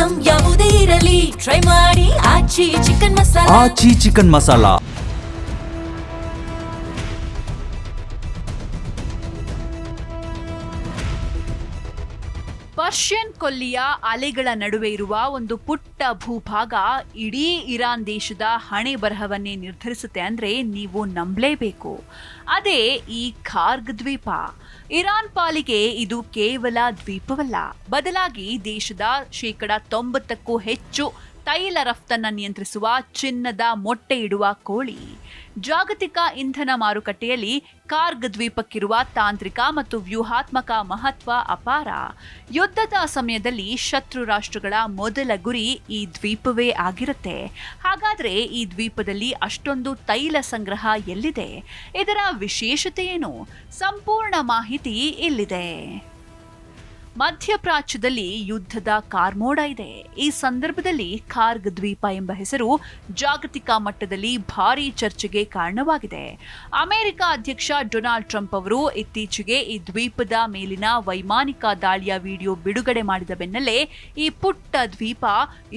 Item ಯಾವುದೇ ಇರಲಿ try ಮಾಡಿ ಆಚಿ ಚಿಕನ್ ಮಸಾಲಾ. ಆಚಿ ಚಿಕನ್ ಮಸಾಲಾ. ಪರ್ಷಿಯನ್ ಕೊಲ್ಲಿಯ ಅಲೆಗಳ ನಡುವೆ ಇರುವ ಒಂದು ಪುಟ್ಟ ಭೂಭಾಗ ಇಡೀ ಇರಾನ್ ದೇಶದ ಹಣೆ ಬರಹವನ್ನೇ ನಿರ್ಧರಿಸುತ್ತೆ ಅಂದ್ರೆ ನೀವು ನಂಬಲೇಬೇಕು. ಅದೇ ಈ ಖಾರ್ಗ್ ದ್ವೀಪ. ಇರಾನ್ ಪಾಲಿಗೆ ಇದು ಕೇವಲ ದ್ವೀಪವಲ್ಲ, ಬದಲಾಗಿ ದೇಶದ 90% ಹೆಚ್ಚು ತೈಲ ರಫ್ತನ್ನು ನಿಯಂತ್ರಿಸುವ ಚಿನ್ನದ ಮೊಟ್ಟೆ ಇಡುವ ಕೋಳಿ. ಜಾಗತಿಕ ಇಂಧನ ಮಾರುಕಟ್ಟೆಯಲ್ಲಿ ಖಾರ್ಗ್ ದ್ವೀಪಕ್ಕಿರುವ ತಾಂತ್ರಿಕ ಮತ್ತು ವ್ಯೂಹಾತ್ಮಕ ಮಹತ್ವ ಅಪಾರ. ಯುದ್ಧದ ಸಮಯದಲ್ಲಿ ಶತ್ರು ರಾಷ್ಟ್ರಗಳ ಮೊದಲ ಗುರಿ ಈ ದ್ವೀಪವೇ ಆಗಿರುತ್ತೆ. ಹಾಗಾದ್ರೆ ಈ ದ್ವೀಪದಲ್ಲಿ ಅಷ್ಟೊಂದು ತೈಲ ಸಂಗ್ರಹ ಎಲ್ಲಿದೆ? ಇದರ ವಿಶೇಷತೆ ಏನು? ಸಂಪೂರ್ಣ ಮಾಹಿತಿ ಇಲ್ಲಿದೆ. ಮಧ್ಯಪ್ರಾಚ್ಯದಲ್ಲಿ ಯುದ್ಧದ ಕಾರ್ಮೋಡ ಇದೆ. ಈ ಸಂದರ್ಭದಲ್ಲಿ ಖಾರ್ಗ್ ದ್ವೀಪ ಎಂಬ ಹೆಸರು ಜಾಗತಿಕ ಮಟ್ಟದಲ್ಲಿ ಭಾರೀ ಚರ್ಚೆಗೆ ಕಾರಣವಾಗಿದೆ. ಅಮೆರಿಕ ಅಧ್ಯಕ್ಷ ಡೊನಾಲ್ಡ್ ಟ್ರಂಪ್ ಅವರು ಇತ್ತೀಚೆಗೆ ಈ ದ್ವೀಪದ ಮೇಲಿನ ವೈಮಾನಿಕ ದಾಳಿಯ ವಿಡಿಯೋ ಬಿಡುಗಡೆ ಮಾಡಿದ ಬೆನ್ನಲ್ಲೇ ಈ ಪುಟ್ಟ ದ್ವೀಪ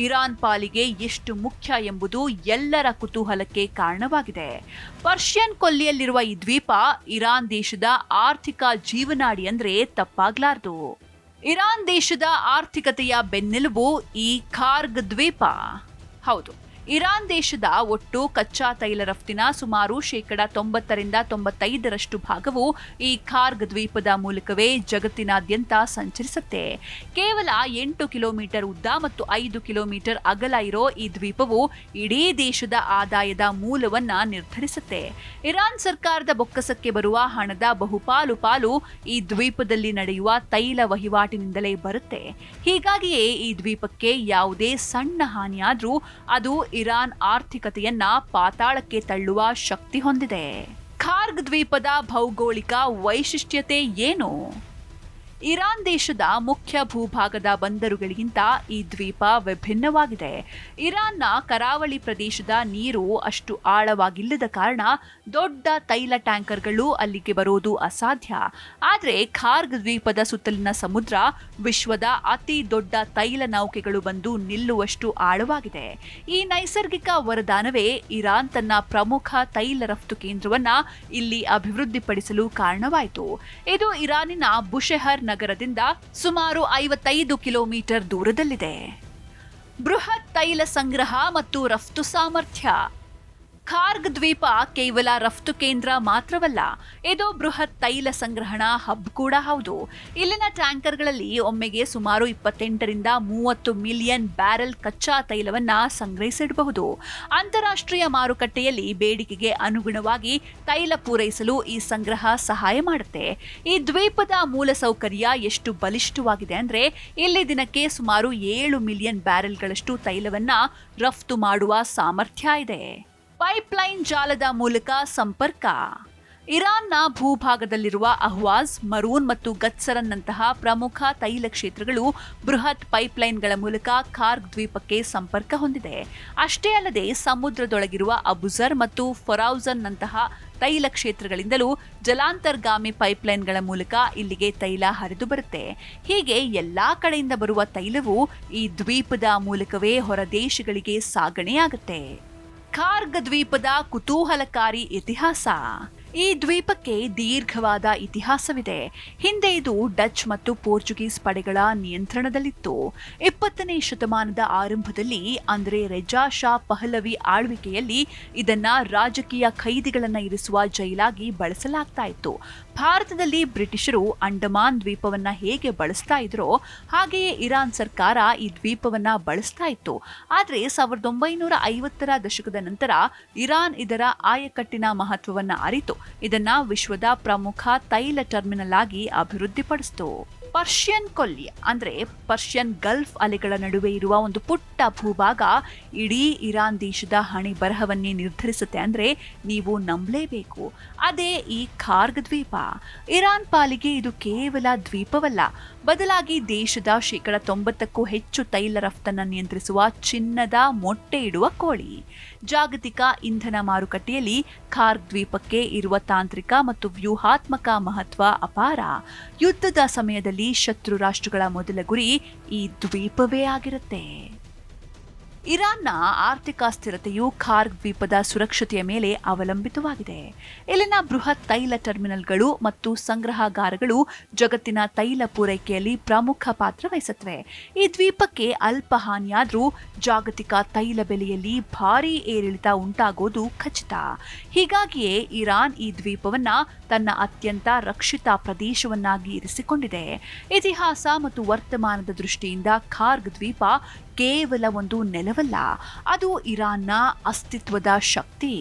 ಇರಾನ್ ಪಾಲಿಗೆ ಎಷ್ಟು ಮುಖ್ಯ ಎಂಬುದು ಎಲ್ಲರ ಕುತೂಹಲಕ್ಕೆ ಕಾರಣವಾಗಿದೆ. ಪರ್ಷಿಯನ್ ಕೊಲ್ಲಿಯಲ್ಲಿರುವ ಈ ದ್ವೀಪ ಇರಾನ್ ದೇಶದ ಆರ್ಥಿಕ ಜೀವನಾಡಿ ಅಂದ್ರೆ ತಪ್ಪಾಗ್ಲಾರ್ದು. ಇರಾನ್ ದೇಶದ ಆರ್ಥಿಕತೆಯ ಬೆನ್ನೆಲುಬು ಈ ಖಾರ್ಗ್ ದ್ವೀಪ. ಹೌದು, ಇರಾನ್ ದೇಶದ ಒಟ್ಟು ಕಚ್ಚಾ ತೈಲ ರಫ್ತಿನ ಸುಮಾರು 90-95% ಭಾಗವು ಈ ಖಾರ್ಗ್ ದ್ವೀಪದ ಮೂಲಕವೇ ಜಗತ್ತಿನಾದ್ಯಂತ ಸಂಚರಿಸುತ್ತೆ. ಕೇವಲ 8 ಕಿಲೋಮೀಟರ್ ಉದ್ದ ಮತ್ತು 5 ಕಿಲೋಮೀಟರ್ ಅಗಲ ಇರೋ ಈ ದ್ವೀಪವು ಇಡೀ ದೇಶದ ಆದಾಯದ ಮೂಲವನ್ನ ನಿರ್ಧರಿಸುತ್ತೆ. ಇರಾನ್ ಸರ್ಕಾರದ ಬೊಕ್ಕಸಕ್ಕೆ ಬರುವ ಹಣದ ಬಹುಪಾಲು ಈ ದ್ವೀಪದಲ್ಲಿ ನಡೆಯುವ ತೈಲ ವಹಿವಾಟಿನಿಂದಲೇ ಬರುತ್ತೆ. ಹೀಗಾಗಿಯೇ ಈ ದ್ವೀಪಕ್ಕೆ ಯಾವುದೇ ಸಣ್ಣ ಹಾನಿಯಾದ್ರೂ ಅದು ಇರಾನ್ ಆರ್ಥಿಕತೆಯನ್ನ ಪಾತಾಳಕ್ಕೆ ತಳ್ಳುವ ಶಕ್ತಿ ಹೊಂದಿದೆ. ಖಾರ್ಗ್ ದ್ವೀಪದ ಭೌಗೋಳಿಕ ವೈಶಿಷ್ಟ್ಯತೆ ಏನು? ಇರಾನ್ ದೇಶದ ಮುಖ್ಯ ಭೂಭಾಗದ ಬಂದರುಗಳಿಗಿಂತ ಈ ದ್ವೀಪ ವಿಭಿನ್ನವಾಗಿದೆ. ಇರಾನ್ನ ಕರಾವಳಿ ಪ್ರದೇಶದ ನೀರು ಅಷ್ಟು ಆಳವಾಗಿಲ್ಲದ ಕಾರಣ ದೊಡ್ಡ ತೈಲ ಟ್ಯಾಂಕರ್ಗಳು ಅಲ್ಲಿಗೆ ಬರೋದು ಅಸಾಧ್ಯ. ಆದರೆ ಖಾರ್ಗ್ ದ್ವೀಪದ ಸುತ್ತಲಿನ ಸಮುದ್ರ ವಿಶ್ವದ ಅತಿ ದೊಡ್ಡ ತೈಲ ನೌಕೆಗಳು ಬಂದು ನಿಲ್ಲುವಷ್ಟು ಆಳವಾಗಿದೆ. ಈ ನೈಸರ್ಗಿಕ ವರದಾನವೇ ಇರಾನ್ ತನ್ನ ಪ್ರಮುಖ ತೈಲ ರಫ್ತು ಕೇಂದ್ರವನ್ನ ಇಲ್ಲಿ ಅಭಿವೃದ್ಧಿಪಡಿಸಲು ಕಾರಣವಾಯಿತು. ಇದು ಇರಾನಿನ ಬುಷೆಹರ್ ನಗರದಿಂದ ಸುಮಾರು 55 ಕಿಲೋಮೀಟರ್ ದೂರದಲ್ಲಿದೆ. ಬೃಹತ್ ತೈಲ ಸಂಗ್ರಹ ಮತ್ತು ರಫ್ತು ಸಾಮರ್ಥ್ಯ. ಖಾರ್ಗ್ ದ್ವೀಪ ಕೇವಲ ರಫ್ತು ಕೇಂದ್ರ ಮಾತ್ರವಲ್ಲ, ಇದು ಬೃಹತ್ ತೈಲ ಸಂಗ್ರಹಣಾ ಹಬ್ ಕೂಡ ಹೌದು. ಇಲ್ಲಿನ ಟ್ಯಾಂಕರ್ಗಳಲ್ಲಿ ಒಮ್ಮೆಗೆ ಸುಮಾರು 28-30 ಮಿಲಿಯನ್ ಬ್ಯಾರೆಲ್ ಕಚ್ಚಾ ತೈಲವನ್ನ ಸಂಗ್ರಹಿಸಿಡಬಹುದು. ಅಂತಾರಾಷ್ಟ್ರೀಯ ಮಾರುಕಟ್ಟೆಯಲ್ಲಿ ಬೇಡಿಕೆಗೆ ಅನುಗುಣವಾಗಿ ತೈಲ ಪೂರೈಸಲು ಈ ಸಂಗ್ರಹ ಸಹಾಯ ಮಾಡುತ್ತೆ. ಈ ದ್ವೀಪದ ಮೂಲಸೌಕರ್ಯ ಎಷ್ಟು ಬಲಿಷ್ಠವಾಗಿದೆ ಅಂದ್ರೆ ಇಲ್ಲಿ ದಿನಕ್ಕೆ ಸುಮಾರು 7 ಮಿಲಿಯನ್ ಬ್ಯಾರೆಲ್ಗಳಷ್ಟು ತೈಲವನ್ನ ರಫ್ತು ಮಾಡುವ ಸಾಮರ್ಥ್ಯ ಇದೆ. ಪೈಪ್ಲೈನ್ ಜಾಲದ ಮೂಲಕ ಸಂಪರ್ಕ. ಇರಾನ್ನ ಭೂಭಾಗದಲ್ಲಿರುವ ಅಹ್ವಾಜ್, ಮರೂನ್ ಮತ್ತು ಗತ್ಸರನ್ನಂತಹ ಪ್ರಮುಖ ತೈಲ ಕ್ಷೇತ್ರಗಳು ಬೃಹತ್ ಪೈಪ್ಲೈನ್ಗಳ ಮೂಲಕ ಖಾರ್ಗ್ ದ್ವೀಪಕ್ಕೆ ಸಂಪರ್ಕ ಹೊಂದಿದೆ. ಅಷ್ಟೇ ಅಲ್ಲದೆ ಸಮುದ್ರದೊಳಗಿರುವ ಅಬುಜರ್ ಮತ್ತು ಫೊರೌಜನ್ನಂತಹ ತೈಲ ಕ್ಷೇತ್ರಗಳಿಂದಲೂ ಜಲಾಂತರ್ಗಾಮಿ ಪೈಪ್ಲೈನ್ಗಳ ಮೂಲಕ ಇಲ್ಲಿಗೆ ತೈಲ ಹರಿದು ಬರುತ್ತೆ. ಹೀಗೆ ಎಲ್ಲಾ ಕಡೆಯಿಂದ ಬರುವ ತೈಲವು ಈ ದ್ವೀಪದ ಮೂಲಕವೇ ಹೊರ ದೇಶಗಳಿಗೆ ಸಾಗಣೆಯಾಗುತ್ತೆ. ಖಾರ್ಗ್ ದ್ವೀಪದ ಕುತೂಹಲಕಾರಿ ಇತಿಹಾಸ. ಈ ದ್ವೀಪಕ್ಕೆ ದೀರ್ಘವಾದ ಇತಿಹಾಸವಿದೆ. ಹಿಂದೆ ಇದು ಡಚ್ ಮತ್ತು ಪೋರ್ಚುಗೀಸ್ ಪಡೆಗಳ ನಿಯಂತ್ರಣದಲ್ಲಿತ್ತು. 20ನೇ ಶತಮಾನದ ಆರಂಭದಲ್ಲಿ ಅಂದರೆ ರೆಜಾ ಶಾ ಪಹಲವಿ ಆಳ್ವಿಕೆಯಲ್ಲಿ ಇದನ್ನ ರಾಜಕೀಯ ಖೈದಿಗಳನ್ನ ಇರಿಸುವ ಜೈಲಾಗಿ ಬಳಸಲಾಗ್ತಾ ಇತ್ತು. ಭಾರತದಲ್ಲಿ ಬ್ರಿಟಿಷರು ಅಂಡಮಾನ್ ದ್ವೀಪವನ್ನ ಹೇಗೆ ಬಳಸ್ತಾ ಇದ್ರೋ ಹಾಗೆಯೇ ಇರಾನ್ ಸರ್ಕಾರ ಈ ದ್ವೀಪವನ್ನ ಬಳಸ್ತಾ ಇತ್ತು. ಆದ್ರೆ 1950ರ ದಶಕದ ನಂತರ ಇರಾನ್ ಇದರ ಆಯಕಟ್ಟಿನ ಮಹತ್ವವನ್ನ ಅರಿತು ಇದನ್ನ ವಿಶ್ವದ ಪ್ರಮುಖ ತೈಲ ಟರ್ಮಿನಲ್ ಆಗಿ ಅಭಿವೃದ್ಧಿಪಡಿಸಿತು. ಪರ್ಷಿಯನ್ ಕೊಲ್ಲಿ ಅಂದ್ರೆ ಪರ್ಷಿಯನ್ ಗಲ್ಫ್ ಅಲೆಗಳ ನಡುವೆ ಇರುವ ಒಂದು ಪುಟ್ಟ ಭೂಭಾಗ ಇಡೀ ಇರಾನ್ ದೇಶದ ಹಣೆ ಬರಹವನ್ನೇ ನಿರ್ಧರಿಸುತ್ತೆ ಅಂದ್ರೆ ನೀವು ನಂಬಲೇಬೇಕು. ಅದೇ ಈ ಖಾರ್ಗ್ ದ್ವೀಪ. ಇರಾನ್ ಪಾಲಿಗೆ ಇದು ಕೇವಲ ದ್ವೀಪವಲ್ಲ, ಬದಲಾಗಿ ದೇಶದ 90%ಕ್ಕೂ ಹೆಚ್ಚು ತೈಲ ರಫ್ತನ್ನು ನಿಯಂತ್ರಿಸುವ ಚಿನ್ನದ ಮೊಟ್ಟೆ ಇಡುವ ಕೋಳಿ. ಜಾಗತಿಕ ಇಂಧನ ಮಾರುಕಟ್ಟೆಯಲ್ಲಿ ಖಾರ್ಗ್ ದ್ವೀಪಕ್ಕೆ ಇರುವ ತಾಂತ್ರಿಕ ಮತ್ತು ವ್ಯೂಹಾತ್ಮಕ ಮಹತ್ವ ಅಪಾರ. ಯುದ್ಧದ ಸಮಯದಲ್ಲಿ ಶತ್ರು ರಾಷ್ಟ್ರಗಳ ಮೊದಲ ಗುರಿ ಈ ದ್ವೀಪವೇ ಆಗಿರುತ್ತೆ. ಇರಾನ್ನ ಆರ್ಥಿಕ ಸ್ಥಿರತೆಯು ಖಾರ್ಗ್ ದ್ವೀಪದ ಸುರಕ್ಷತೆಯ ಮೇಲೆ ಅವಲಂಬಿತವಾಗಿದೆ. ಇಲ್ಲಿನ ಬೃಹತ್ ತೈಲ ಟರ್ಮಿನಲ್ಗಳು ಮತ್ತು ಸಂಗ್ರಹಾಗಾರಗಳು ಜಗತ್ತಿನ ತೈಲ ಪೂರೈಕೆಯಲ್ಲಿ ಪ್ರಮುಖ ಪಾತ್ರ ವಹಿಸುತ್ತವೆ. ಈ ದ್ವೀಪಕ್ಕೆ ಅಲ್ಪ ಹಾನಿಯಾದರೂ ಜಾಗತಿಕ ತೈಲ ಬೆಲೆಯಲ್ಲಿ ಭಾರೀ ಏರಿಳಿತ ಉಂಟಾಗೋದು ಖಚಿತ. ಹೀಗಾಗಿಯೇ ಇರಾನ್ ಈ ದ್ವೀಪವನ್ನ ತನ್ನ ಅತ್ಯಂತ ರಕ್ಷಿತ ಪ್ರದೇಶವನ್ನಾಗಿ ಇರಿಸಿಕೊಂಡಿದೆ. ಇತಿಹಾಸ ಮತ್ತು ವರ್ತಮಾನದ ದೃಷ್ಟಿಯಿಂದ ಖಾರ್ಗ್ ದ್ವೀಪ ಕೇವಲ ಒಂದು ನೆಲವಲ್ಲ, ಅದು ಇರಾನ್ನ ಅಸ್ತಿತ್ವದ ಶಕ್ತಿ.